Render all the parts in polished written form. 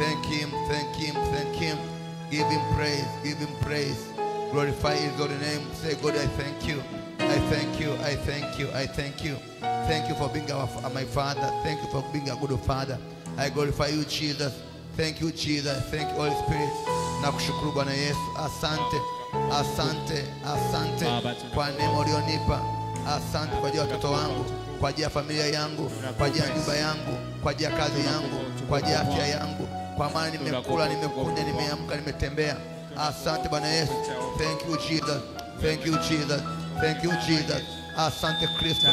Thank him, thank him, thank him. Give him praise, give him praise. Glorify his holy name. Say, God, I thank you. I thank you, I thank you, I thank you. Thank you for being my Father. Thank you for being a good Father. I glorify you, Jesus. Thank you, Jesus. Thank you, Holy Spirit. Nakushukuru Bwana Yesu. Asante, asante, asante kwa neema ulionipa. Asante kwa ajili ya watoto wangu, kwa ajili ya familia yangu, kwa ajili ya nyumba yangu, kwa ajili ya kazi yangu, kwa ajili ya afya yangu. Kwa maana nimekula, nimekunywa, nimeamka, nimetembea. Asante Bwana Yesu. Thank you, Jesus. Thank you, Jesus. Thank you, Jesus. Asante Kristo.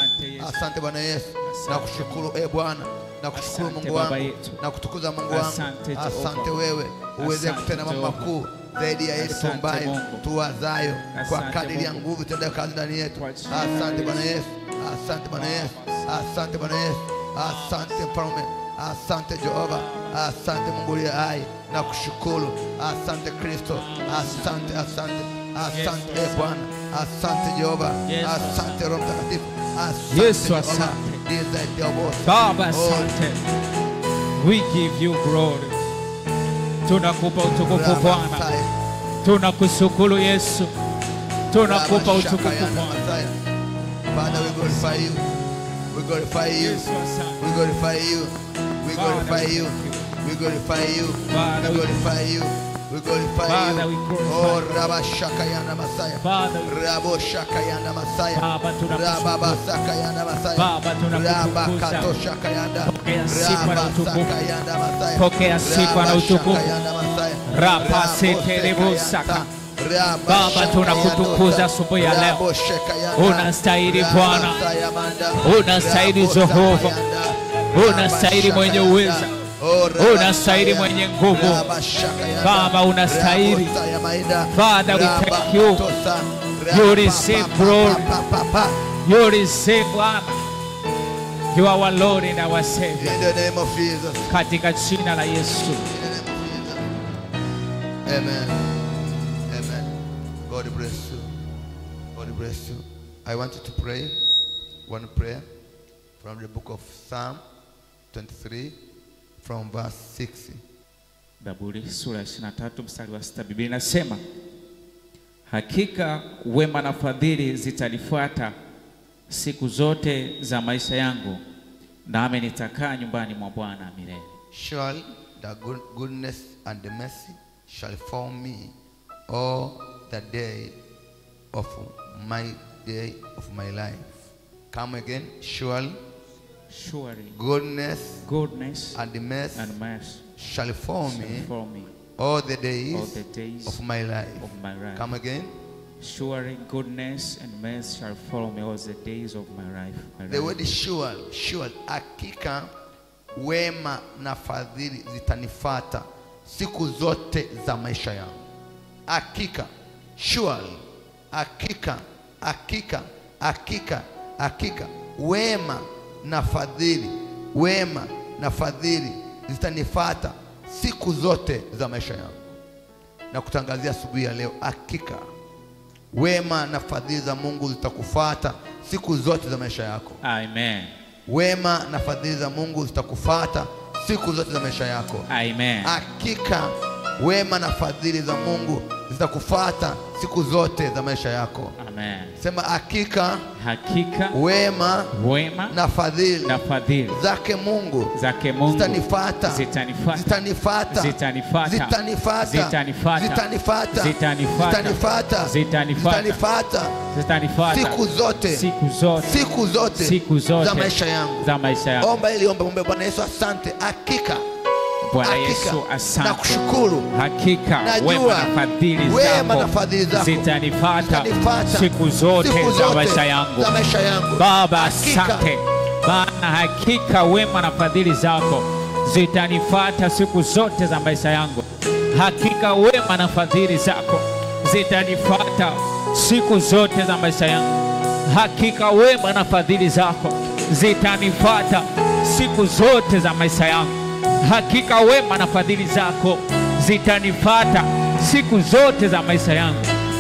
Asante Bwana Yesu. Nakushukuru Bwana. Nakushukuru Mungu wangu. Nakutukuza Mungu wangu. Asante wewe uweze kutenda mambo makuu zaidi ya yetu ambayo tuwazayo, kwa kadiri ya nguvu tenda kazi ndani yetu. Asante Bwana Yesu. Asante Bwana Yesu. Asante Bwana Yesu. Asante Mfalme. Asante Jehova. Asante Mungu aliye hai. Nakushukuru. Asante Kristo. Asante, asante. Asante Bwana. Asante Jehova. Asante Roho Mtakatifu. Asante Yesu, asante. Baba, asante. We give you glory. Tunakupa utukufu Bwana. Tunakushukuru Yesu. Tunakupa utukufu Bwana. Father, we glorify you. We glorify you. We glorify you. We glorify you. We glorify you. We glorify you. We glorify you. Oh, Rabba Shakayana Messiah. Rabo Shakayana Messiah. Rabba Sakayana Messiah. Rabba Kato Shakayana. Rabba Sakayana Messiah. Pokea sifa na utukufu. Rabba Seterebo Saka. Baba, tunakutukuza asubuhi ya leo. Unastahili Bwana. Unastahili Jehova. Unastahili mwenye uweza. Unastahili mwenye nguvu. Baba, unastahili. Father, we thank you. You receive glory. You receive honor. You are our Lord and our Savior. In the name of Jesus. Katika jina la Yesu. Amen. Amen. God bless you. God bless you. I want you to pray one prayer from the book of Psalm 23 from verse 6. Zaburi sura 23 mstari wa 6. Biblia inasema, hakika wema na fadhili zitanifuata siku zote za maisha yangu, nami nitakaa nyumbani mwa Bwana milele. Surely the goodness and the mercy shall follow me all the day of my life. Come again. Surely goodness and the mercy shall follow me all the days of my life. Come again. Surely goodness and mercy shall follow me all the days of my life. The word is surely. Hakika wema na fadhili zitanifuata siku zote za maisha yangu. Hakika. Surely. Hakika. Hakika. Hakika. Hakika. Wema na fadhili zitanifuata siku zote za maisha yangu. Na kutangazia asubuhi ya leo, hakika wema na fadhili za Mungu zitakufuata siku zote za maisha yako. Amen. Wema na fadhili za Mungu zitakufuata siku zote za maisha yako. Amen. Hakika wema na fadhili za Mungu zitakufuata siku zote za maisha yako. Amen. Sema hakika wema na fadhili zake Mungu zitanifuata siku zote za maisha yangu. Omba ili ombe Bwana Yesu, asante. Hakika Bwana Yesu, asante. Nakushukuru. Hakika wema na fadhili zako zitanifuata siku zote za maisha yangu. Baba, asante. Bwana, hakika wema na fadhili zako zitanifuata siku zote za maisha yangu. Hakika wema na fadhili zako zitanifuata siku zote za maisha yangu. Hakika wema na fadhili zako zitanifuata siku zote za maisha yangu. Hakika wema na fadhili zako zitanifuata siku zote za maisha yangu.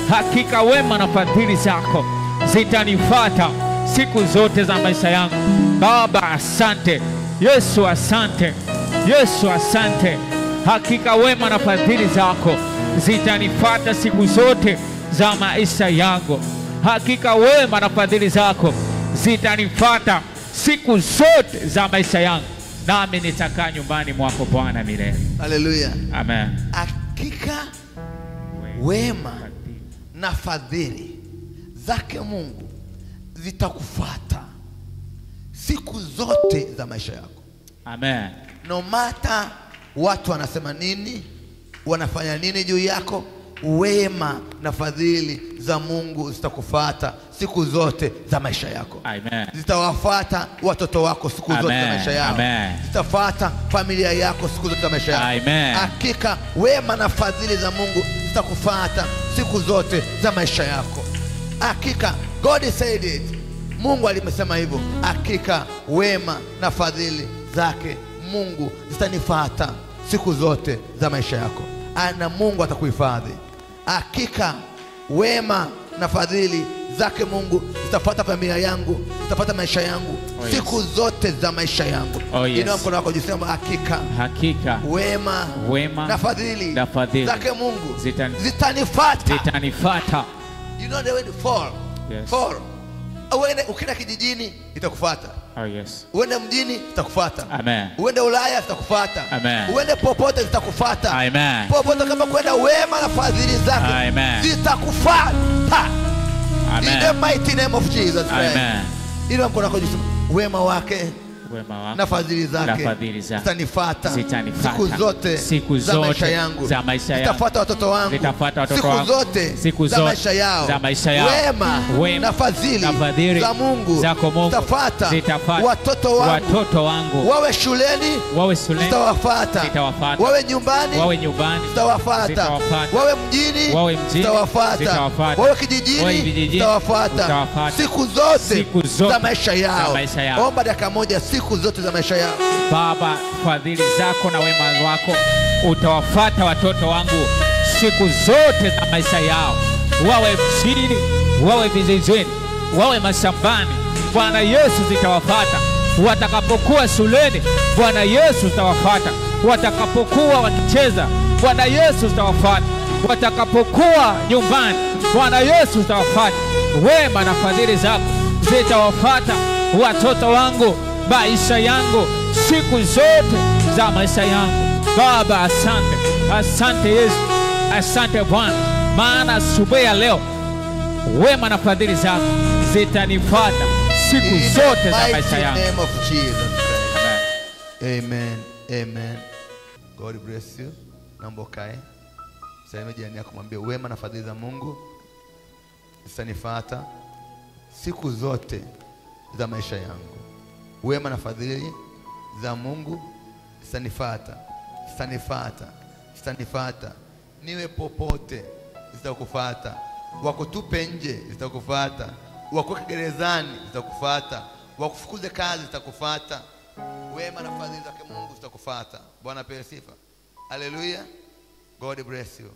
Hakika wema na fadhili zako zitanifuata siku zote za maisha yangu. Baba, asante. Yesu, asante. Yesu, asante. Hakika wema na fadhili zako zitanifuata siku zote za maisha yangu. Hakika wema na fadhili zako zitanifuata siku zote za maisha yangu, nami nitakaa nyumbani mwako Bwana milele. Haleluya. Amen. Hakika wema na fadhili zake Mungu zitakufuata siku zote za maisha yako. Amen. No matter watu wanasema nini, wanafanya nini juu yako, wema na fadhili za Mungu zitakufuata siku zote za maisha yako. Amen. Zitawafuata watoto wako siku zote za maisha yao. Amen. Zitafuata familia yako siku zote za maisha yako. Amen. Hakika wema na fadhili za Mungu zitakufuata siku zote za maisha yako. Hakika God said it. Mungu alimesema hivyo. Hakika wema na fadhili zake Mungu zitanifuata siku zote za maisha yako. Na Mungu atakuhifadhi. Hakika wema na fadhili zake Mungu zitafuata familia yangu, zitafuata maisha yangu, siku zote za maisha yangu. Inua mkono wako jisema hakika wema na fadhili zake Mungu zitanifuata. You know the way to fall. Yes. Fall. Ukenda kijijini itakufuata. Uende mjini itakufuata. Amen. Uende Ulaya itakufuata. Amen. Uende popote itakufuata. Amen. Popote kama kwenda wema na fadhili zake zitakufuata. Amen. In the mighty name of Jesus Christ. Amen. Inua mkono wako jisema wema wake na fadhili zake zitanifuata siku zote za maisha yangu. Zitafuata watoto wangu siku zote za maisha yao. Wema na fadhili za Mungu zitafuata watoto wangu. Wawe shuleni zitawafuata. Wawe nyumbani zitawafuata. Wawe mjini zitawafuata. Wawe kijijini zitawafuata siku zote za maisha yao. Omba dakika moja. Siku zote za maisha yao. Baba, fadhili zako na wema wako utawafuata watoto wangu siku zote za maisha yao. Wawe mjini, wawe vijijini, wawe mashambani, Bwana Yesu zitawafuata. Watakapokuwa shuleni, Bwana Yesu zitawafuata. Watakapokuwa wakicheza, Bwana Yesu zitawafuata. Watakapokuwa nyumbani, Bwana Yesu zitawafuata. Wema na fadhili zako zitawafuata watoto wangu, maisha yangu, siku zote za maisha yangu. Baba, asante. Asante Yesu. Asante Bwana. Maana asubuhi ya leo wema na fadhili zako zitanifuata siku zote za maisha yangu. In the name of Jesus Christ. Amen. Amen. God bless you. Naomba ukae. Sasa jirani yako mwambie wema na fadhili za Mungu zitanifuata siku zote za maisha yangu. Wema na fadhili za Mungu zitanifuata. Niwe popote zitakufuata. Wakutupe nje zitakufuata. Wakuweke gerezani zitakufuata. Wakufukuze kazi zitakufuata. Wema na fadhili zake Mungu zitakufuata. Bwana apewe sifa. Haleluya. God bless you.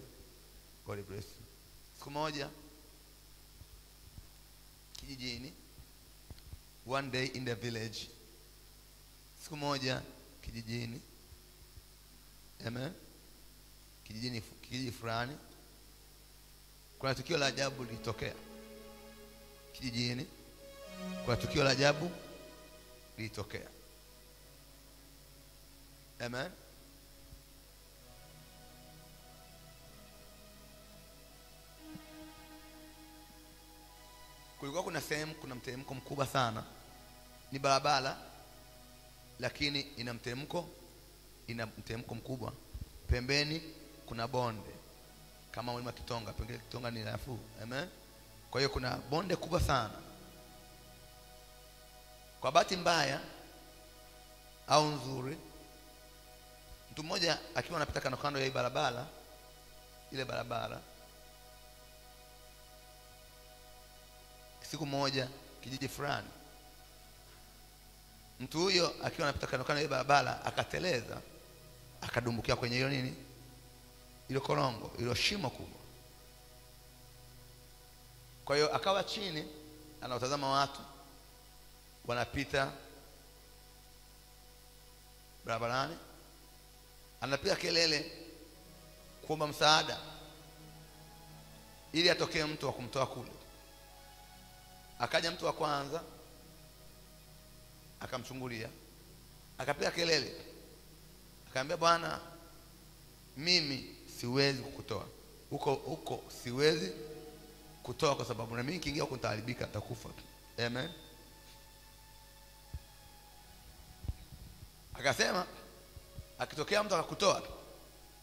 God bless you. Siku moja kijijini, one day in the village. Siku moja kijijini. Amen. Kijiji fulani kuna tukio la ajabu lilitokea. Kijijini kuna tukio la ajabu lilitokea. Amen. Kulikuwa kuna sehemu kuna mteremko mkubwa sana. Ni barabara lakini ina mteremko mkubwa. Pembeni kuna bonde kama mlima Kitonga. Pengine Kitonga ni nafuu. Amen. Kwa hiyo kuna bonde kubwa sana. Kwa bahati mbaya au nzuri, mtu mmoja akiwa anapita kando ya ile barabara, siku moja kijiji fulani, mtu huyo akiwa anapita kando ya barabara akateleza, akadumbukia kwenye hilo nini, ile korongo, ile shimo kubwa. Kwa hiyo akawa chini anawatazama watu wanapita barabarani, anapiga kelele kuomba msaada ili atokee mtu wa kumtoa kule. Akaja mtu wa kwanza akamchungulia, akapiga kelele, akamwambia, bwana, mimi siwezi kukutoa huko, siwezi kutoa kwa sababu na mimi nikiingia huko nitaharibika, nitakufa. Amen. Akasema akitokea mtu akakutoa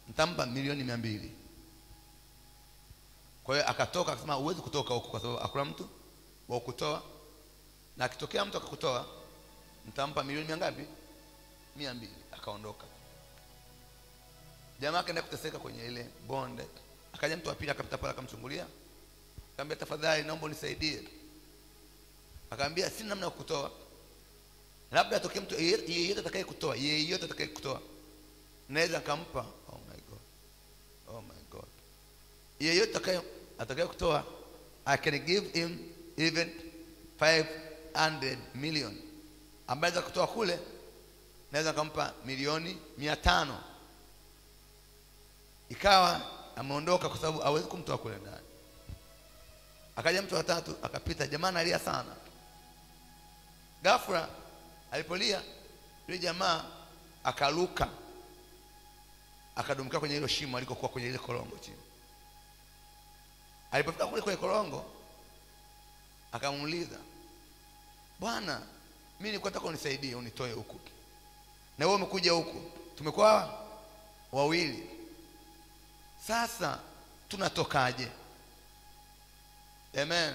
nitampa milioni 200. Kwa hiyo akatoka akasema huwezi kutoka huko kwa sababu hakuna mtu wa kukutoa, na akitokea mtu akakutoa nitampa milioni ngapi? 200. Akaondoka. Jamaa akaenda kuteseka kwenye ile bonde. Akaja mtu wa pili akapita pale akamchungulia, akamwambia, tafadhali naomba unisaidie. Akamwambia, sina namna ya kukutoa, labda atokee mtu yeyote atakayekutoa, naweza nikampa. Oh my God, yeyote atakayekutoa, I can give him even 500 million. Ambaye za kutoa kule naweza nikampa milioni 500. Ikawa ameondoka kwa sababu hawezi kumtoa kule ndani. Akaja mtu wa tatu akapita, jamaa analia sana. Ghafla alipolia yule jamaa akaruka, akadumka kwenye hilo shimo alikokuwa kwenye ile korongo chini. Alipofika kule kwenye korongo akamuuliza, bwana, mimi nilikuwa nataka unisaidie unitoe huku, na wewe umekuja huku, tumekuwa wawili, sasa tunatokaje? Amen.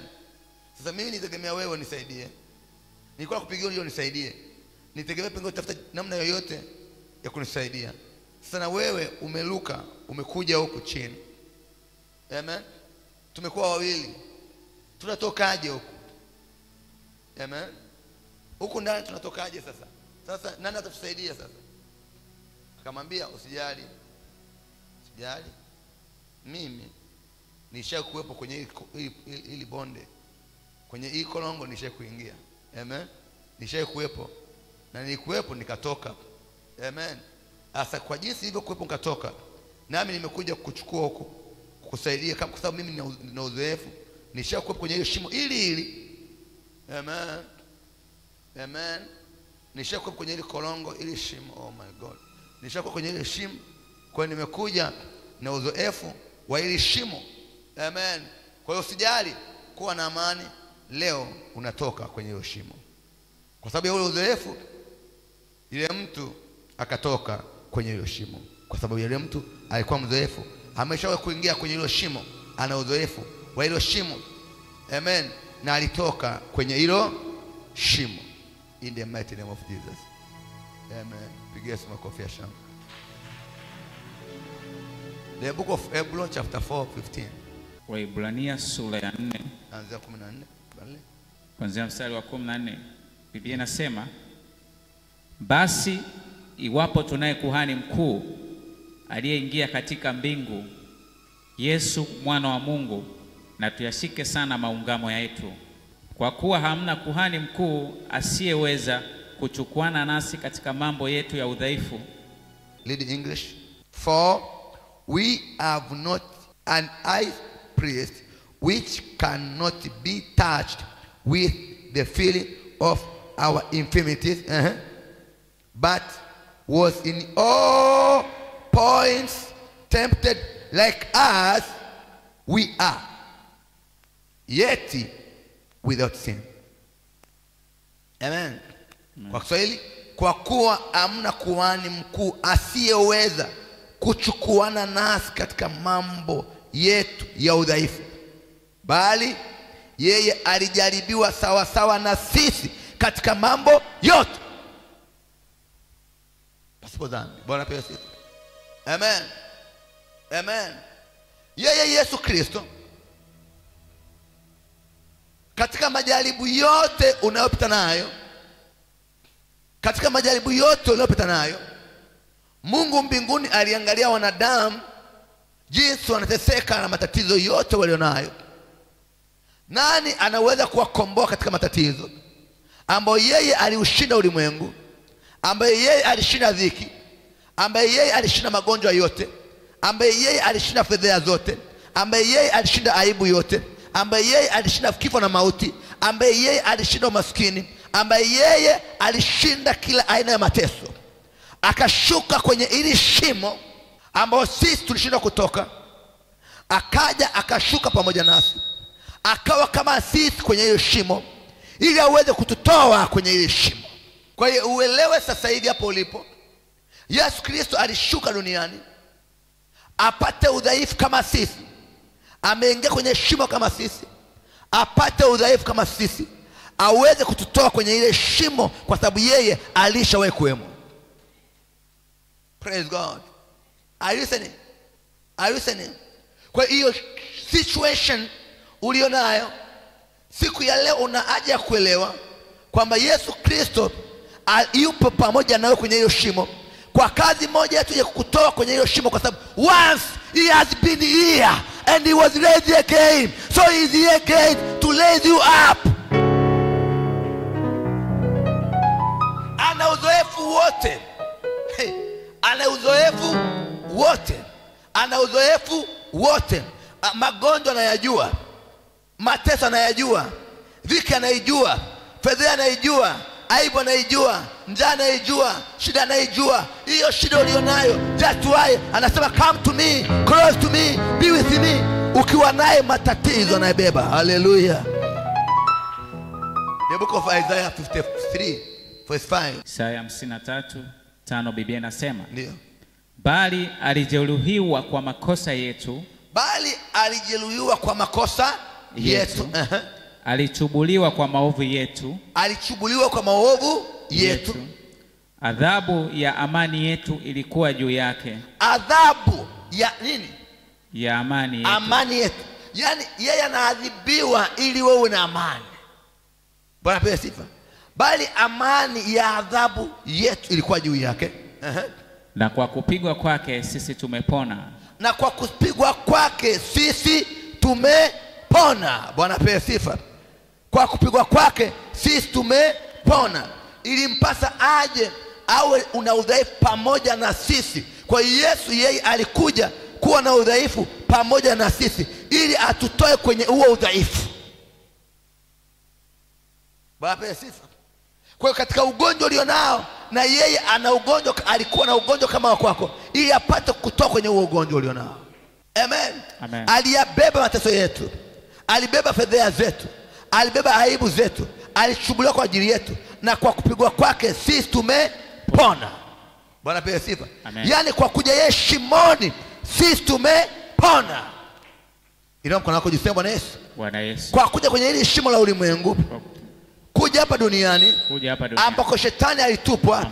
Sasa mimi nitegemea wewe unisaidie, nilikuwa kupigia hiyo unisaidie, nitegemea pengine utafuta namna yoyote ya kunisaidia. Sasa na wewe umeluka, umekuja huku chini. Amen. Tumekuwa wawili, tunatokaje huku? Amen. Huku ndani tunatokaje sasa? Sasa nani atatusaidia sasa? Akamwambia, usijali, mimi nishakuwepo kwenye hili bonde, kwenye hii korongo nishakuingia. Amen. Nishakuwepo na nilikuwepo nikatoka. Amen. Sasa kwa jinsi hivyo kuwepo nikatoka, nami nimekuja kukuchukua huko kukusaidia, kwa sababu mimi nina uzoefu, nishakuwepo kwenye hiyo shimo ili. Amen. Amen. Nishakuwepo kwenye ile korongo, ile shimo. Oh my God, nishakuwepo kwenye ile shimo, kwa nimekuja na uzoefu wa ile shimo. Amen. Kwa hiyo usijali, kuwa na amani, leo unatoka kwenye hiyo shimo. Kwa sababu ya ule uzoefu, ile mtu akatoka kwenye hilo shimo, kwa sababu yule mtu alikuwa mzoefu, ameshawahi kuingia kwenye hilo shimo, ana uzoefu wa hilo shimo. Amen. Na alitoka kwenye hilo shimo. In the mighty name of Jesus. Amen. Pigia makofi ya shangwe. The book of Hebrews chapter 4:15. Waebrania sura ya 4 kuanzia 14. Kuanzia mstari wa 14. Biblia inasema, basi iwapo tunaye kuhani mkuu aliyeingia katika mbingu, Yesu mwana wa Mungu, na tuyashike sana maungamo yetu, kwa kuwa hamna kuhani mkuu asiyeweza kuchukuana nasi katika mambo yetu ya udhaifu. Read English. For we have not an high priest which cannot be touched with the feeling of our infirmities, but was in all points tempted like us we are, yet without sin. Amen. Kwa Kiswahili, kwa kuwa amna kuhani mkuu asiyeweza kuchukuana nasi katika mambo yetu ya udhaifu, bali yeye alijaribiwa sawa sawa na sisi katika mambo yote, pasipo dhambi. Bwana pewe sifa. Amen. Amen. Yeye Yesu Kristo, katika majaribu yote unayopita nayo, katika majaribu yote unayopita nayo, Mungu mbinguni aliangalia wanadamu jinsi wanateseka na matatizo yote walionayo. Nani anaweza kuwakomboa katika matatizo ambayo yeye aliushinda ulimwengu, ambaye yeye alishinda dhiki, ambaye yeye alishinda magonjwa yote, ambaye yeye alishinda fedheha zote, ambaye yeye alishinda aibu yote, ambaye yeye alishinda kifo na mauti, ambaye yeye alishinda umaskini, ambaye yeye alishinda kila aina ya mateso, akashuka kwenye ili shimo ambao sisi tulishindwa kutoka. Akaja akashuka pamoja nasi, akawa kama sisi kwenye ile shimo, ili aweze kututoa kwenye ile shimo. Kwa hiyo uelewe sasa hivi hapo ulipo, Yesu Kristo alishuka duniani apate udhaifu kama sisi, ameingia kwenye shimo kama sisi, apate udhaifu kama sisi, aweze kututoa kwenye ile shimo, kwa sababu yeye alishawahi kuwemo. Praise God. Are you listening? Are you listening? Kwa hiyo situation ulionayo siku ya leo, una haja ya kuelewa kwamba Yesu Kristo yupo pamoja nawe kwenye hiyo shimo, kwa kazi moja tu ya kukutoa kwenye hiyo shimo, kwa sababu once he has been here and he was raised again, so he is here again to raise you up. Ana uzoefu wote, ana uzoefu wote, ana uzoefu wote. Magonjwa anayajua, mateso anayajua, dhiki anayajua, fedheha anayajua, aibu anayajua, njaa anayajua, shida anayajua. Hiyo shida ulionayo, just why anasema come to me, close to me, be with me. Ukiwa naye matatizo anayebeba. Hallelujah. The book of Isaiah 53 verse 5. Isaya 53:5 Biblia inasema, ndio, bali alijeruhiwa kwa makosa yetu, bali alijeruhiwa kwa makosa yetu. Alichubuliwa kwa maovu yetu, alichubuliwa kwa maovu yetu. Adhabu ya amani yetu ilikuwa juu yake. Adhabu ya nini? Ya amani yetu. Amani yetu. Yani yeye anaadhibiwa ili wewe na amani. Bwana pewe sifa. Bali amani ya adhabu yetu ilikuwa juu yake. Na kwa kupigwa kwake sisi tumepona. Na kwa kupigwa kwake sisi tumepona. Bwana pewe sifa. Kwa kupigwa kwake sisi tumepona. Ilimpasa aje awe una udhaifu pamoja na sisi. Kwa Yesu, yeye alikuja kuwa na udhaifu pamoja na sisi, ili atutoe kwenye huo udhaifu. Bwana pewe sifa. Kwa hiyo katika ugonjwa ulionao, na yeye ana ugonjwa, alikuwa na ugonjwa kama wa kwako, ili apate kutoka kwenye huo ugonjwa ulionao. Amen. Amen. Aliyabeba mateso yetu, alibeba fedheha zetu, alibeba aibu zetu, alichubuliwa kwa ajili yetu, na kwa kupigwa kwake sisi tumepona. Bwana pewe sifa. Yani kwa kuja yeye shimoni sisi tumepona. Ina mkono wako jisema Bwana Yesu. Bwana Yesu. Kwa kuja kwenye hili shimo la ulimwengu, kuja hapa duniani, ambako shetani alitupwa,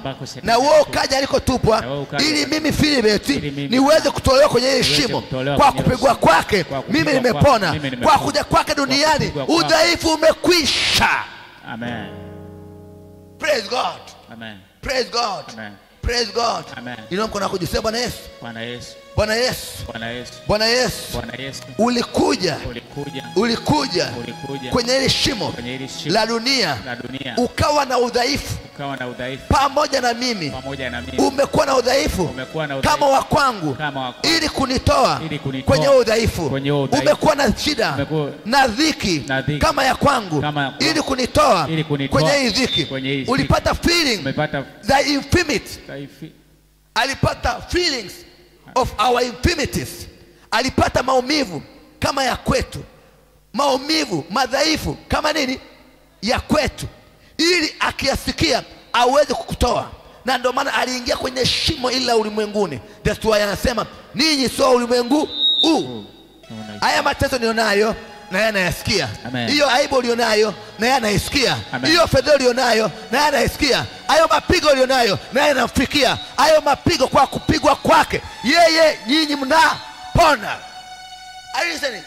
na wewe ukaja alikotupwa, ili mimi Philibert niweze kutolewa kwenye hili shimo. Kwa kupigwa kwake mimi nimepona. Kwa kuja kwake duniani udhaifu umekwisha. Amen. Praise God. Amen. Praise God. Amen. Praise God. Amen. Ina mkono wako jisema Bwana Yesu. Bwana Yesu. Bwana Yesu. Bwana Yesu. Bwana Yesu. Bwana Yesu. Ulikuja kwenye ile shimo la dunia, ukawa na udhaifu pamoja na mimi. Umekuwa na udhaifu kama wa kwangu, ili kunitoa kwenye udhaifu. Umekuwa na shida na dhiki kama ya kwangu, ili kunitoa kwenye hii dhiki. Ulipata feeling the infirmity. Alipata feelings of our infirmities. Alipata maumivu kama ya kwetu, maumivu, madhaifu kama nini ya kwetu, ili akiyasikia aweze kukutoa. Na ndio maana aliingia kwenye shimo ila ulimwenguni. That's why anasema ninyi sio ulimwengu huu. Haya mateso nilionayo na yeye anayasikia. Hiyo aibu ulionayo na yeye anayasikia. Hiyo fedheha ulionayo na yeye anayasikia. Hayo mapigo ulionayo na yeye anamfikia. Hayo mapigo kwa kupigwa kwake yeye nyinyi mnapona. Are you listening?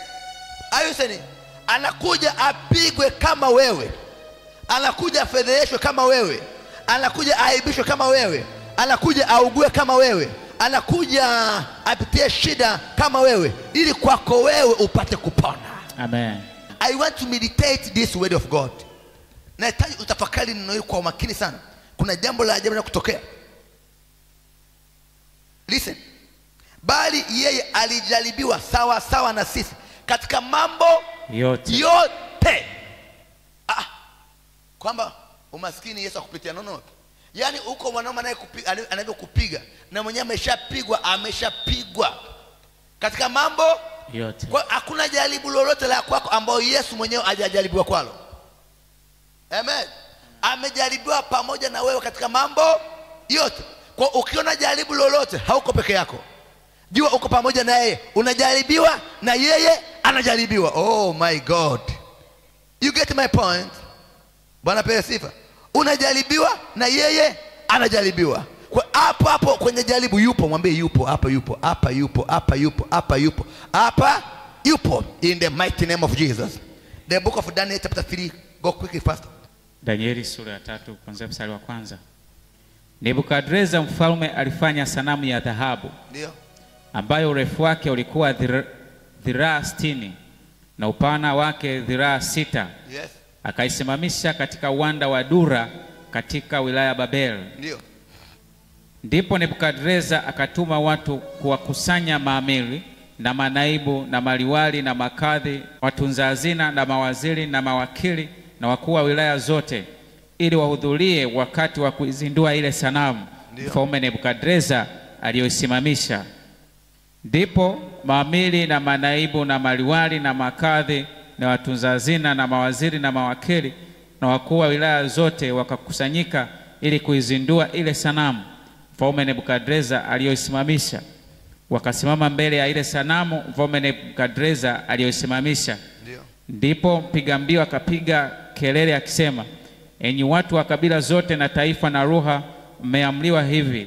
Are you listening? Anakuja apigwe kama wewe, anakuja afedheheshwe kama wewe, anakuja aibishwe kama wewe, anakuja augue kama wewe, anakuja apitie shida kama wewe, ili kwako wewe upate kupona. Amen. I want to meditate this word of God. Nahitaji utafakari neno hili kwa umakini sana. Kuna jambo la ajabu linakutokea. Listen. Bali yeye alijaribiwa sawa sawa na sisi katika mambo yote. Kwamba umaskini Yesu akupitia nono. Yaani uko mwanaume anavyokupiga na mwenyewe ameshapigwa katika mambo yote. Kwa hakuna jaribu lolote la kwako ambao Yesu mwenyewe hajajaribiwa kwalo. Amen. Amejaribiwa pamoja na wewe katika mambo yote. Kwa ukiona jaribu lolote hauko peke yako. Jua uko pamoja na yeye. Unajaribiwa na yeye anajaribiwa. Oh my God. You get my point? Bwana pewe sifa. Unajaribiwa na yeye anajaribiwa. Kwa hapo kwenye jaribu yupo, mwambie yupo, hapa yupo, hapa yupo, hapa yupo, hapa yupo, hapa yupo, in the mighty name of Jesus. The book of Daniel chapter 3, go quickly fast. Danieli sura ya 3 kuanzia mstari wa 1. Nebukadreza mfalme alifanya sanamu ya dhahabu, ndio, ambayo urefu wake ulikuwa dhiraa 60 na upana wake dhiraa 6. Yes. Akaisimamisha katika uwanda wa Dura katika wilaya ya Babel. Ndio. Ndipo Nebukadreza akatuma watu kuwakusanya maamiri na manaibu na maliwali na makadhi, watunza hazina na mawaziri na mawakili na wakuu wa wilaya zote, ili wahudhurie wakati wa kuizindua ile sanamu mfalme Nebukadreza aliyoisimamisha. Ndipo maamiri na manaibu na maliwali na makadhi na watunza hazina na mawaziri na mawakili na wakuu wa wilaya zote wakakusanyika ili kuizindua ile sanamu mfalme Nebukadreza aliyoisimamisha. Wakasimama mbele ya ile sanamu mfalme Nebukadreza aliyoisimamisha. Ndipo mpiga mbio akapiga kelele akisema, enyi watu wa kabila zote na taifa na lugha, mmeamriwa hivi: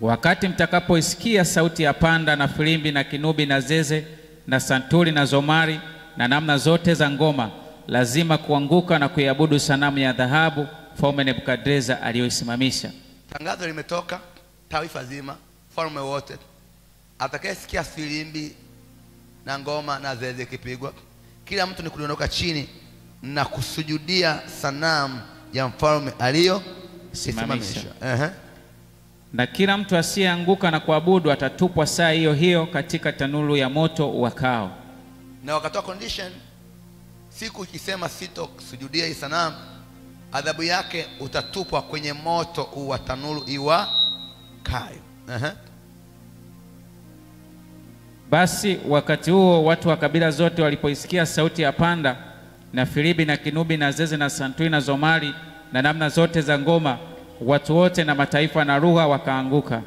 wakati mtakapoisikia sauti ya panda na filimbi na kinubi na zeze na santuri na zomari na namna zote za ngoma, lazima kuanguka na kuiabudu sanamu ya dhahabu mfalme Nebukadreza aliyoisimamisha. Tangazo limetoka taifa zima, falme wote, atakayesikia filimbi na ngoma na zeze kipigwa, kila mtu ni kudondoka chini na kusujudia sanamu ya mfalme aliyoisimamisha. Na kila mtu asiyeanguka na kuabudu atatupwa saa hiyo hiyo katika tanuru ya moto uwakao. Na wakatoa condition, siku ikisema sitokusujudia hii sanamu, adhabu yake utatupwa kwenye moto wa tanuru iwakayo. Basi wakati huo watu wa kabila zote walipoisikia sauti ya panda na filibi na kinubi na zeze na santuri na zomari na namna zote za ngoma, watu wote na mataifa na lugha wakaanguka,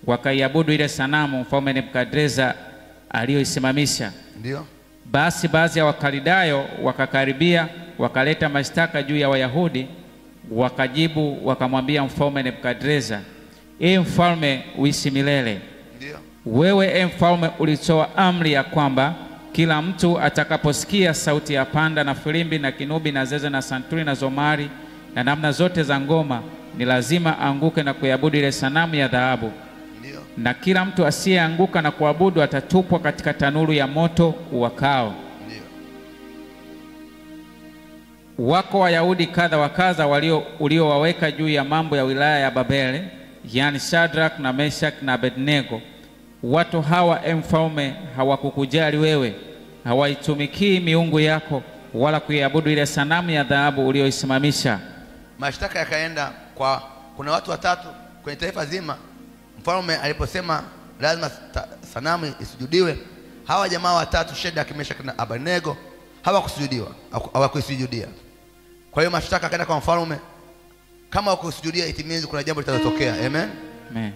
wakaiabudu ile sanamu mfalme Nebukadreza aliyoisimamisha. Ndio. Basi baadhi ya Wakalidayo wakakaribia, wakaleta mashtaka juu ya Wayahudi, wakajibu wakamwambia mfalme Nebukadreza, mfalme uishi milele. Ndio. Wewe mfalme ulitoa amri ya kwamba kila mtu atakaposikia sauti ya panda na filimbi na kinubi na zeze na santuri na zomari na namna zote za ngoma, ni lazima anguke na kuabudu ile sanamu ya dhahabu. Ndio. Na kila mtu asiyeanguka na kuabudu atatupwa katika tanuru ya moto uwakao. Ndio. Wako Wayahudi kadha wa kadha uliowaweka juu ya mambo ya wilaya ya Babeli, yani Shadrach na Meshach na Abednego. Watu hawa mfalme hawakukujali wewe, hawaitumikii miungu yako wala kuiabudu ile sanamu ya dhahabu uliyoisimamisha. Mashtaka yakaenda kwa kuna watu watatu kwenye taifa zima. Mfalme aliposema lazima sanamu isujudiwe, hawa jamaa watatu Shadrach, Meshach na Abednego hawakusujudia. Kwa hiyo mashtaka yakaenda kwa mfalme. Kama hawakusujudia, it means kuna jambo litatokea. Amen. Amen.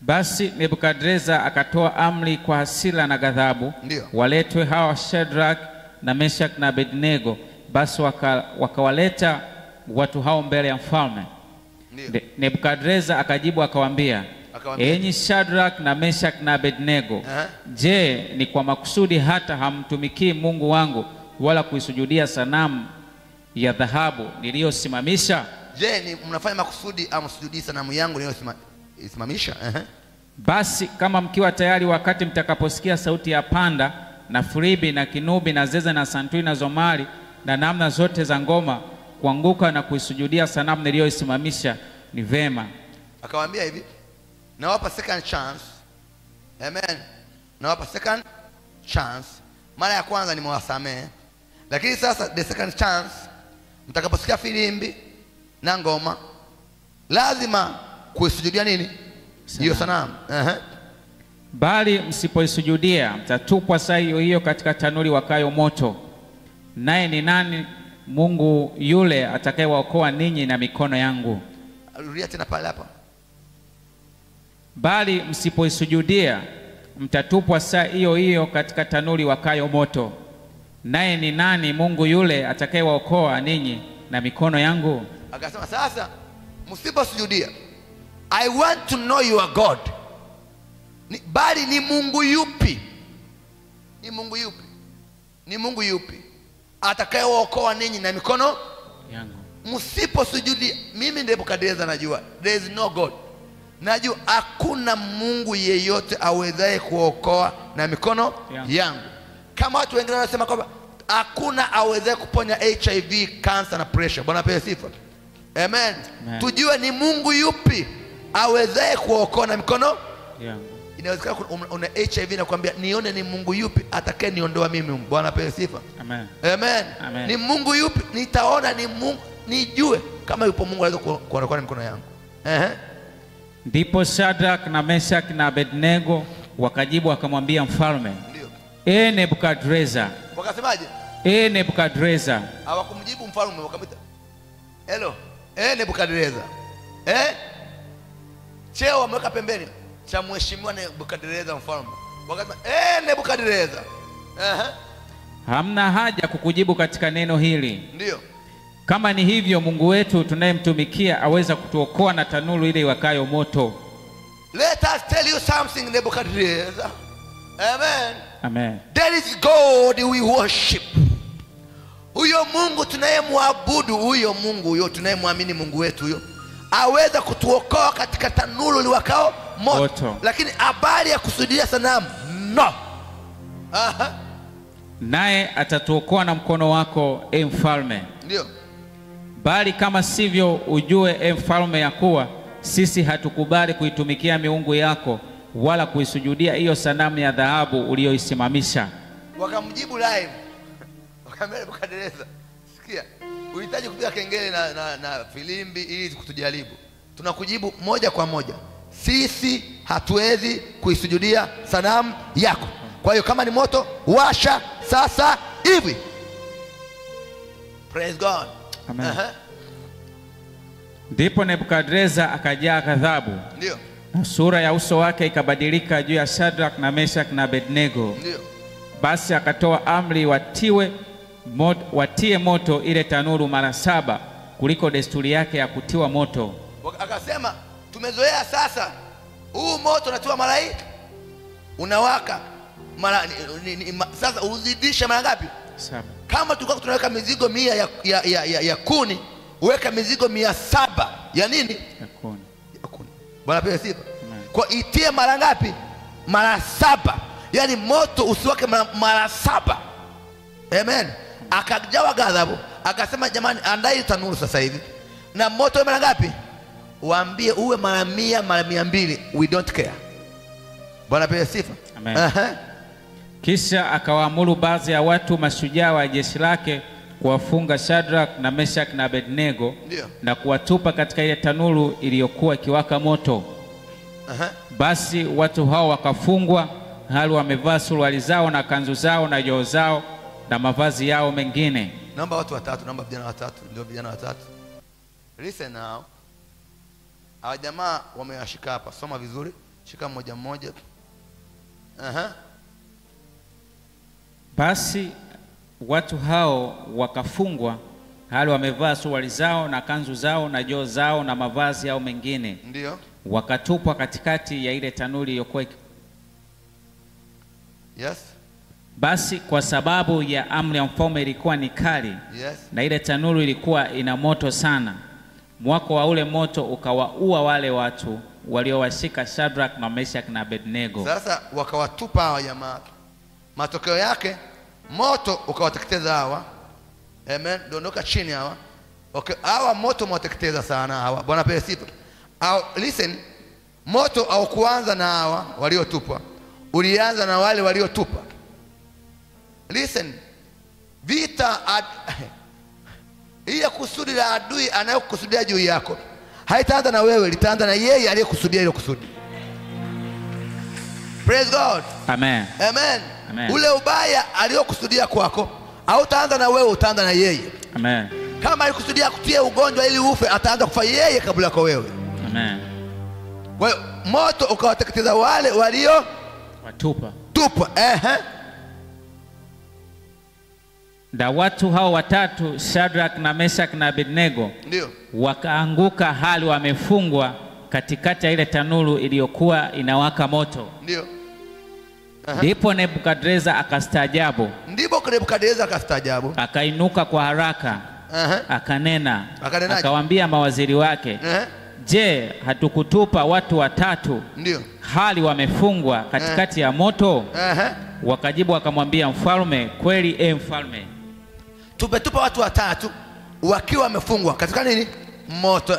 Basi Nebukadreza akatoa amri kwa hasira na ghadhabu, waletwe hawa Shadrach na Meshach na Abednego. Basi wakawaleta watu hao mbele ya mfalme. Nebukadreza akajibu akawaambia, enyi Shadrach na Meshach na Abednego, je, ni kwa makusudi hata hamtumikii Mungu wangu wala kuisujudia sanamu ya dhahabu niliyosimamisha? Je, ni mnafanya makusudi amsujudie sanamu yangu niliyosimamisha? Basi kama mkiwa tayari, wakati mtakaposikia sauti ya panda na filibi na kinubi na zeze na santuri na zomari na namna zote za ngoma, kuanguka na kuisujudia sanamu niliyoisimamisha, ni vema. Akawaambia hivi, nawapa second chance. Amen. Nawapa second chance. Mara ya kwanza nimewasamehe, lakini sasa the second chance, mtakaposikia filimbi na ngoma lazima kuisujudia nini? Hiyo sanamu. Bali msipoisujudia mtatupwa saa hiyo hiyo katika tanuri wakayo moto. Naye ni nani Mungu yule atakayewaokoa ninyi na mikono yangu? Rudia tena pale hapa. Bali msipoisujudia mtatupwa saa hiyo hiyo katika tanuri wakayo moto. Naye ni nani Mungu yule atakayewaokoa ninyi na mikono yangu? Akasema sasa msiposujudia, I want to know your God. Bali ni Mungu yupi? Ni Mungu yupi? Ni Mungu yupi atakayewaokoa ninyi na mikono yangu? Msiposujudia. Mimi Nebukadneza najua there is no God. Najua hakuna Mungu yeyote awezaye kuokoa na mikono yangu. Kama watu wengine wanasema kwamba hakuna awezaye kuponya HIV, cancer na pressure. Bwana apewe sifa. Amen. Tujue ni Mungu yupi awezaye kuokoa na mikono yangu. Inawezekana una HIV na kuambia nione ni Mungu yupi atakaye niondoa mimi. Bwana apewe sifa. Amen. Amen. Amen. Ni Mungu yupi nitaona ni Mungu, nijue kama yupo Mungu anaweza kuokoa na mikono yangu. Ndipo Shadrach na Meshach na Abednego wakajibu wakamwambia mfalme, ndio, Nebukadneza. Wakasemaje? Nebukadneza. Hawakumjibu mfalme, wakamwita hello, Nebukadneza. Cheo wameweka pembeni cha mheshimiwa Nebukadneza mfalme. Wakasema Nebukadneza. Hamna haja kukujibu katika neno hili. Ndio. Kama ni hivyo, Mungu wetu tunayemtumikia aweza kutuokoa na tanuru ile iwakayo moto. Let us tell you something, Nebukadneza. Amen. Amen. There is God we worship. Huyo Mungu tunayemwabudu, huyo Mungu, huyo tunayemwamini Mungu wetu, huyo aweza kutuokoa katika tanuru liwakao moto. Lakini habari ya kusujudia sanamu, no. Naye atatuokoa na mkono wako, mfalme. Ndio. Bali kama sivyo, ujue mfalme, ya kuwa sisi hatukubali kuitumikia miungu yako wala kuisujudia hiyo sanamu ya dhahabu uliyoisimamisha. Wakamjibu live. Wakamwambia Nebukadneza, sikia, unahitaji kupiga kengele na filimbi ili kutujaribu. Tunakujibu moja kwa moja, sisi hatuwezi kuisujudia sanamu yako. Kwa hiyo kama ni moto, washa sasa hivi. Praise God. Amen. Ndipo Nebukadneza akajaa ghadhabu. Ndio. Na sura ya uso wake ikabadilika juu ya Shadrach na Meshach na Abednego. Ndio. Basi akatoa amri watie moto ile tanuru mara 7 kuliko desturi yake ya kutiwa moto. Akasema tumezoea sasa, huu moto unatiwa mara hii unawaka mara sasa uzidisha mara ngapi? 7. Kama tulikuwa tunaweka mizigo 100 ya kuni, uweka mizigo 700 ya nini? Ya kuni. Bwana pewe sifa. Kwa itie mara ngapi? Mara 7. Yani moto usiwake mara 7. Amen. Akajawa ghadhabu, akasema jamani, andai tanuru sasa hivi. Na moto uwe mara ngapi? Waambie uwe mara 100, mara 200. We don't care. Bwana pewe sifa. Amen. Kisha akawaamuru baadhi ya watu mashujaa wa jeshi lake kuwafunga Shadrach na Meshach na Abednego. Ndio. Na kuwatupa katika ile tanuru iliyokuwa ikiwaka moto. Basi watu hao wakafungwa hali wamevaa suruali zao na kanzu zao na joho zao na mavazi yao mengine. Naomba watu watatu, naomba vijana watatu, ndio vijana watatu. Listen now. Hawa jamaa wamewashika hapa, soma vizuri, shika mmoja mmoja. Basi watu hao wakafungwa hali wamevaa suruali zao na kanzu zao na joho zao na mavazi yao mengine. Ndio. Wakatupwa katikati ya ile tanuri iliyokuwa. Yes. Basi kwa sababu ya amri ya mfalme ilikuwa ni kali. Yes. Na ile tanuru ilikuwa ina moto sana, mwako wa ule moto ukawaua wale watu waliowashika Shadrach na Meshach na Abednego. Sasa wakawatupa hawa jamaa. Matokeo yake moto ukawateketeza hawa. Amen. Dondoka chini hawa. Okay, hawa moto umewateketeza sana hawa. Bwana pewe sifa. Listen, Moto au kuanza na hawa waliotupa, ulianza na wale waliotupa. Listen, vita ile kusudi la adui anayokusudia juu yako haitaanza na wewe, litaanza na yeye aliyekusudia ile kusudi. Praise God. Amen. Amen. Amen. Ule ubaya aliyokusudia kwako hautaanza na wewe, utaanza na yeye. Amen. Kama alikusudia kutia ugonjwa ili ufe, ataanza kufa yeye kabla yako wewe. Amen. Kwa hiyo moto ukawateketeza wale walio tupa. Na watu hao watatu, Shadrach na Meshach na Abednego, ndio wakaanguka hali wamefungwa katikati ya ile tanuru iliyokuwa inawaka moto. Ndio. Ndipo Nebukadreza akastaajabu. Akainuka kwa haraka. Akanena. Akawaambia mawaziri wake, je, hatukutupa watu watatu ndio hali wamefungwa katikati ya moto? Wakajibu wakamwambia mfalme, kweli mfalme, tumetupa watu watatu wakiwa wamefungwa katika nini? Moto.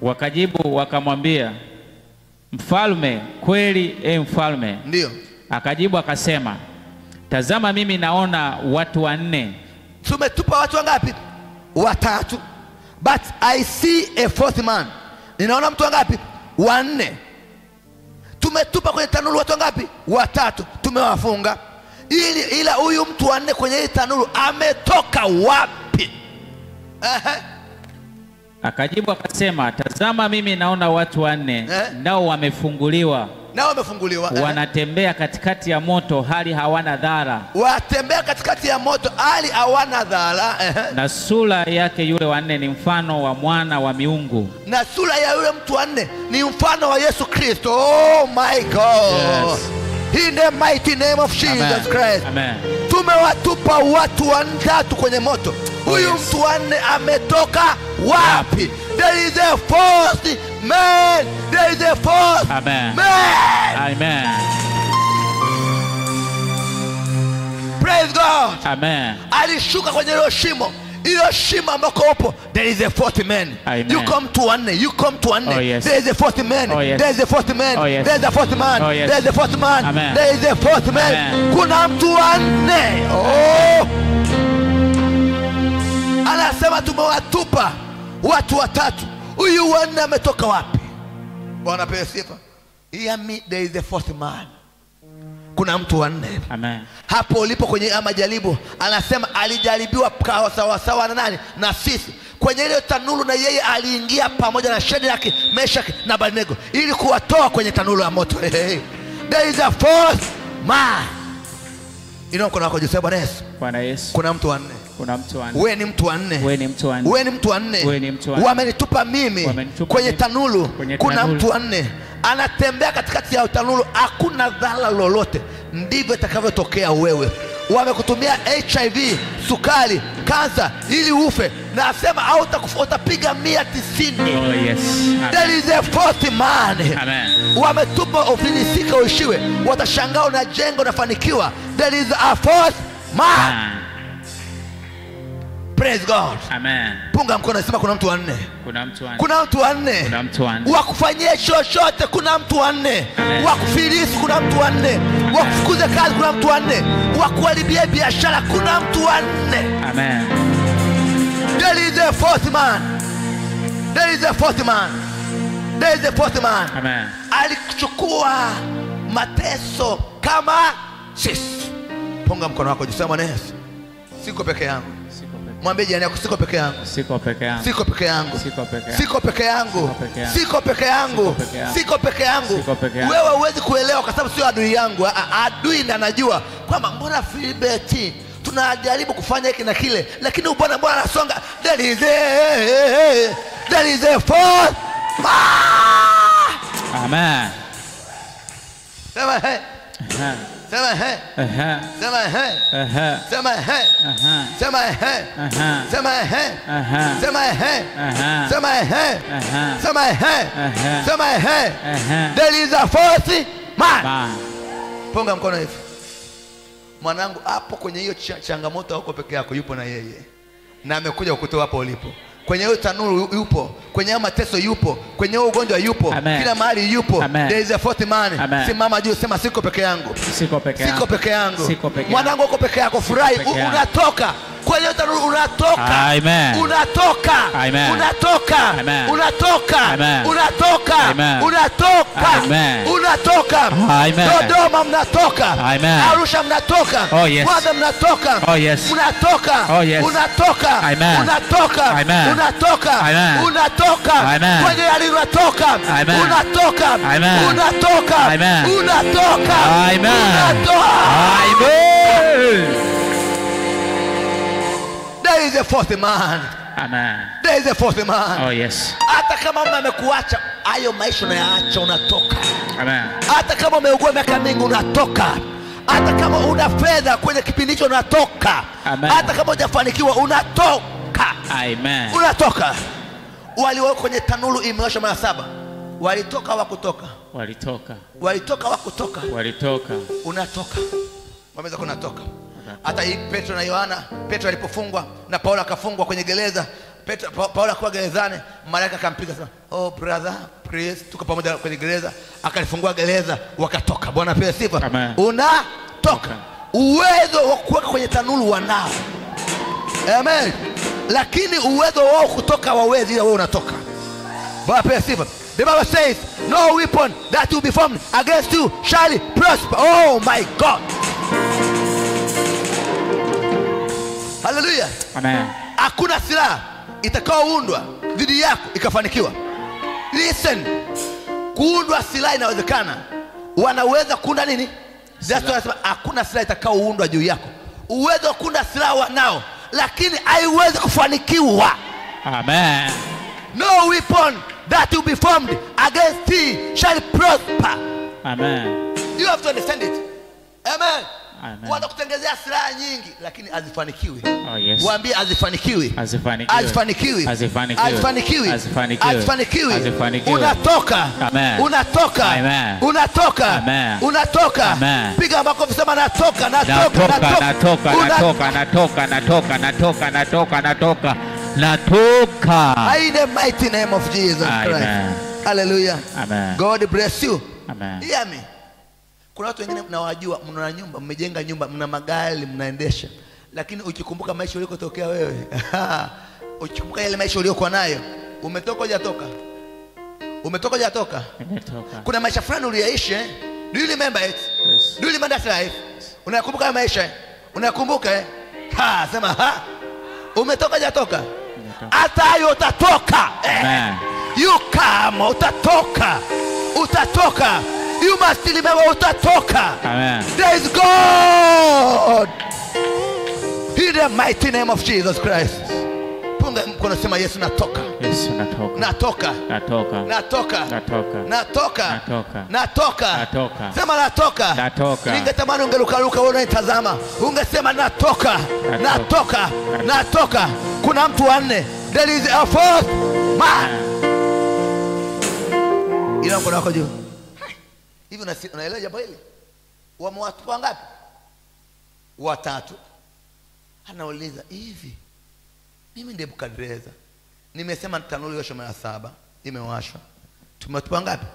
Wakajibu wakamwambia mfalme, kweli mfalme. Ndio. Akajibu akasema, tazama mimi naona watu wanne. Tumetupa watu wangapi? Watatu. But I see a fourth man. Ninaona mtu wangapi? Wanne. Tumetupa kwenye tanuru watu wangapi? Watatu. Tumewafunga. Ila huyu mtu wanne kwenye hii tanuru ametoka wapi? Akajibu akasema, tazama mimi naona watu wanne, nao wamefunguliwa. Wanatembea katikati ya moto hali hawana dhara. Watembea katikati ya moto hali hawana dhara. Na sura yake yule wanne ni mfano wa mwana wa miungu. Na sura ya yule mtu wanne ni mfano wa Yesu Kristo. Oh my God. Yes. In the mighty name of Jesus Christ. Amen. Tumewatupa watu watatu kwenye moto. Huyu mtu wanne ametoka wapi? There is a fourth man. There is a fourth man. Amen. Praise God. Amen. Alishuka kwenye hilo shimo. Hilo shimo ambako upo, there is a fourth man. Amen. You come to one. Oh, yes. There is a fourth man. Oh, yes. There is a fourth man. Oh, yes. There is a fourth man. Oh, yes. There is a fourth man. Amen. There is a fourth man. Amen. Kuna mtu wanne. Oh. Anasema tumewatupa watu watatu. Huyu wanne ametoka wapi? Bwana pewe sifa. Hear me, there is a fourth man. Kuna mtu wanne. Amen. Hapo ulipo kwenye majaribu, anasema alijaribiwa sawa sawa na nani? Na sisi. Kwenye ile tanuru na yeye aliingia pamoja na Shadrach, Meshach na Abednego ili kuwatoa kwenye tanuru ya moto. There is a fourth man. Kuna wako Joseph Bwana Yesu. Kuna mtu wanne. Wewe ni mtu wanne. Wamenitupa mimi kwenye tanuru. Kuna mtu wanne anatembea katikati ya tanuru, hakuna dhara lolote. Ndivyo itakavyotokea wewe. Wamekutumia HIV, sukari, kansa ili ufe, na asema hautakufa, utapiga 190. Oh, yes. There is a fourth man. Amen. Wametupa ufilisika uishiwe, watashangaa na jengo nafanikiwa. There is a fourth man. Praise God. Amen. Punga mkono, nasema kuna mtu wanne. Kuna mtu wanne. Wakufanyia chochote, kuna mtu wanne. Wakufilisi, kuna mtu wanne. Wakufukuze kazi, kuna mtu wanne. Wakuharibia biashara, kuna mtu wanne. Amen. There is a fourth man. There is a fourth man. There is a fourth man. Amen. Alichukua mateso kama sisi. Punga mkono wako, jisema Yesu, siko peke yangu. Mwambie jirani yako, siko peke yangu. Siko peke yangu. Siko peke yangu. Siko peke yangu. Siko peke yangu. Siko peke yangu. Wewe huwezi kuelewa kwa sababu sio adui yangu. Adui ndiye anajua kwamba mbona Philbert tunajaribu kufanya hiki na kile, lakini mbona anasonga. There is a fourth man. Amen. Sema hey. Sema hey. Sema hey. Sema hey. Sema hey. Sema hey. Sema hey. Sema hey. Sema hey. Sema hey. There is a fourth man. Punga mkono hivi. Mwanangu, hapo kwenye hiyo changamoto huko peke yako, yupo na yeye. Na amekuja kukutoa hapo ulipo. kwenye hiyo tanuru yupo, kwenye mateso yupo, kwenye ugonjwa yupo. Amen. Kila mahali yupo. Amen. There is a fourth man. Amen. Simama juu, sema siko peke yangu. Siko peke yangu. Siko peke yangu. Siko peke yangu. Mwanangu uko peke yako, furahi. Unatoka kwenye tanuru, unatoka. Amen. Unatoka. Amen. Unatoka. Amen. Unatoka. Amen. Unatoka. Amen. Unatoka. Amen. Unatoka. Amen. Dodoma mnatoka. Amen. Arusha mnatoka. Oh yes. Mwanza mnatoka. Oh yes. Unatoka. Oh yes. Unatoka. Amen. Unatoka. Amen. Unatoka. Amen. Unatoka. Amen. Kwenye hali unatoka. Amen. Unatoka. Amen. Unatoka. Amen. Unatoka. Amen. Unatoka. Amen. There is a fourth man. Amen. There is a fourth man. Oh yes. Hata kama mama amekuacha, hayo maisha unayaacha, unatoka. Amen. Hata kama umeugua miaka mingi, unatoka. Hata kama una fedha kwenye kipindi hicho, unatoka. Amen. Hata kama hujafanikiwa, unatoka. Amen. Unatoka. Waliwekwa kwenye tanuru imeoshwa mara 7. Walitoka wakutoka. Walitoka. Walitoka wakutoka. Walitoka. Unatoka. Wameweza kunatoka. Hata hii Petro na Yohana, Petro alipofungwa na Paulo akafungwa kwenye gereza, Paulo akawa gerezani, malaika akampiga sana, oh brother please, tuko pamoja kwenye gereza, akalifungua gereza, wakatoka. Bwana apewe sifa. Unatoka. Uwezo wa kuweka kwenye tanuru wanao. Amen. Lakini uwezo wao kutoka wawezi, ila wewe unatoka. Bwana apewe sifa. The Bible says, no weapon that will be formed against you shall prosper. Oh my God. Hallelujah. Amen. Hakuna silaha itakaoundwa dhidi yako ikafanikiwa. Listen. Kuundwa silaha inawezekana. Wanaweza kuunda nini? That's why hakuna silaha itakaoundwa juu yako. Uwezo wa kuunda silaha wanao, lakini haiwezi kufanikiwa. Amen. No weapon that will be formed against thee shall prosper. Amen. You have to understand it. Amen. Amen. Wanakutengezea silaha nyingi lakini hazifanikiwi. Oh yes. Waambie hazifanikiwi. Hazifanikiwi. Hazifanikiwi. Hazifanikiwi. Hazifanikiwi. Hazifanikiwi. Hazifanikiwi. Hazifanikiwi. Unatoka. Amen. Unatoka. Amen. Unatoka. Amen. Unatoka. Amen. Piga makofi, sema natoka, natoka, Natoka, natoka. natoka, natoka, natoka, natoka, natoka, natoka, natoka, natoka. In the mighty name of Jesus Christ. Amen. Hallelujah. Amen. God bless you. Amen. Hear me. Kuna watu wengine mnawajua, mna nyumba, mmejenga nyumba, mna magari, mnaendesha, lakini ukikumbuka maisha ulikotokea wewe, ukikumbuka yale maisha uliyokuwa nayo, umetoka hujatoka? Umetoka hujatoka? Umetoka. Kuna maisha fulani uliyaishi, do you remember it? Yes. Do you remember that life? Unakumbuka maisha? Unakumbuka? Sema umetoka hujatoka? Hata hayo utatoka. Amen. You come, utatoka. Utatoka. You must remember, utatoka. Amen. There is God. In the mighty name of Jesus Christ. Punga mkono, sema Yesu natoka. Yesu natoka. Natoka. Natoka. Natoka. Natoka. Natoka. Natoka. Natoka. Natoka. Sema natoka. Natoka. Ningetamani ungerukaruka wewe unanitazama. Ungesema natoka. Natoka. Natoka. Kuna mtu wanne. There is a fourth man. Ila mkono wako juu. Hivi unaelewa jambo hili? Watu wangapi? Watatu. Anauliza hivi, mimi ndiye Nebukadreza, nimesema tanuru iwashwe mara 7, imewashwa. Tumewatupa ngapi?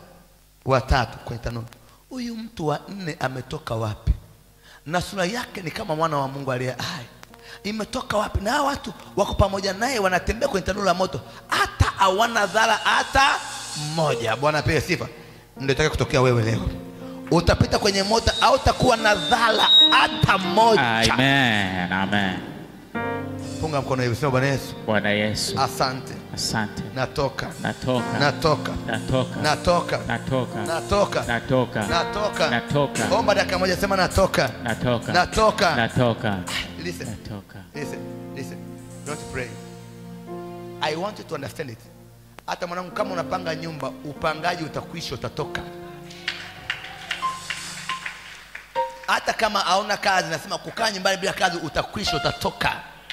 Watatu kwenye tanuru. Huyu mtu wa 4 ametoka wapi? Na sura yake ni kama mwana wa Mungu aliye hai. Imetoka wapi? Na watu wako pamoja naye wanatembea kwenye tanuru la moto, hata hawana dhara hata mmoja. Bwana apewe sifa. Ndio itaka kutokea wewe leo. Utapita kwenye moto au utakuwa na dhara hata moja. Amen. Amen. Punga mkono hivi, sema Bwana Yesu. Bwana Yesu. Asante. Asante. Natoka. Natoka. Natoka. Natoka. Natoka. Natoka. Natoka. Natoka. Natoka. Natoka. Omba dakika moja, sema natoka. Natoka. Natoka. Natoka. Listen. Natoka. Listen. Don't pray. I want you to understand it. Hata mwanangu, kama unapanga nyumba, upangaji utakwisha, utatoka. Hata kama hauna kazi, nasema kukaa nyumbani bila kazi utakwisha, utatoka.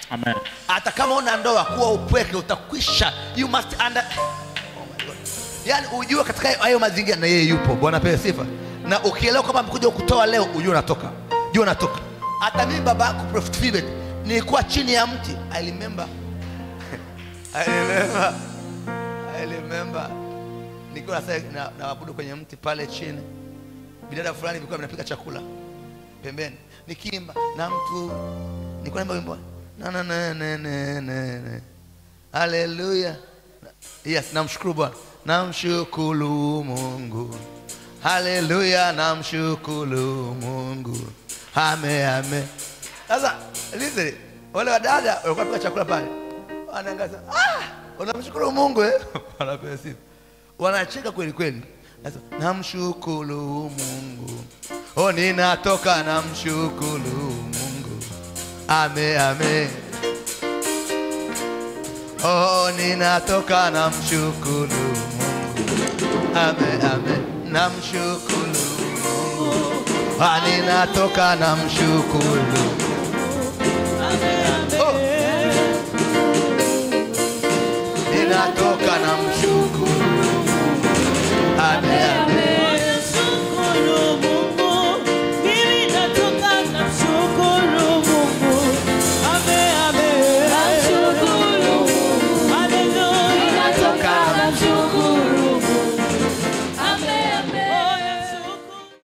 Amen. Hata kama una ndoa, kuwa upweke utakwisha. You must under. Oh my God. Yani ujue katika hayo mazingira na yeye yupo. Bwana apewe sifa. Na ukielewa kwamba amekuja kukutoa leo, ujue unatoka. Jua unatoka. Hata mimi baba yako Prophet Philip nilikuwa chini ya mti. I I remember nikiwa na wabudu kwenye mti pale chini, bidada fulani ilikuwa inapika chakula pembeni, nikiimba na mtu nilikuwa naimba wimbo na haleluya. Yes, namshukuru Bwana, namshukuru Mungu, haleluya, namshukuru Mungu, ame. Sasa listen, wale wadada walikuwa wanapika chakula pale, wanaangaza, unamshukuru Mungu wanapewa sifa, wanacheka kweli kweli. Sasa namshukuru Mungu, ninatoka namshukuru Mungu, ame. Ninatoka namshukuru Mungu, ame. Namshukuru Mungu, ninatoka namshukuru, ninatoka namshukuru.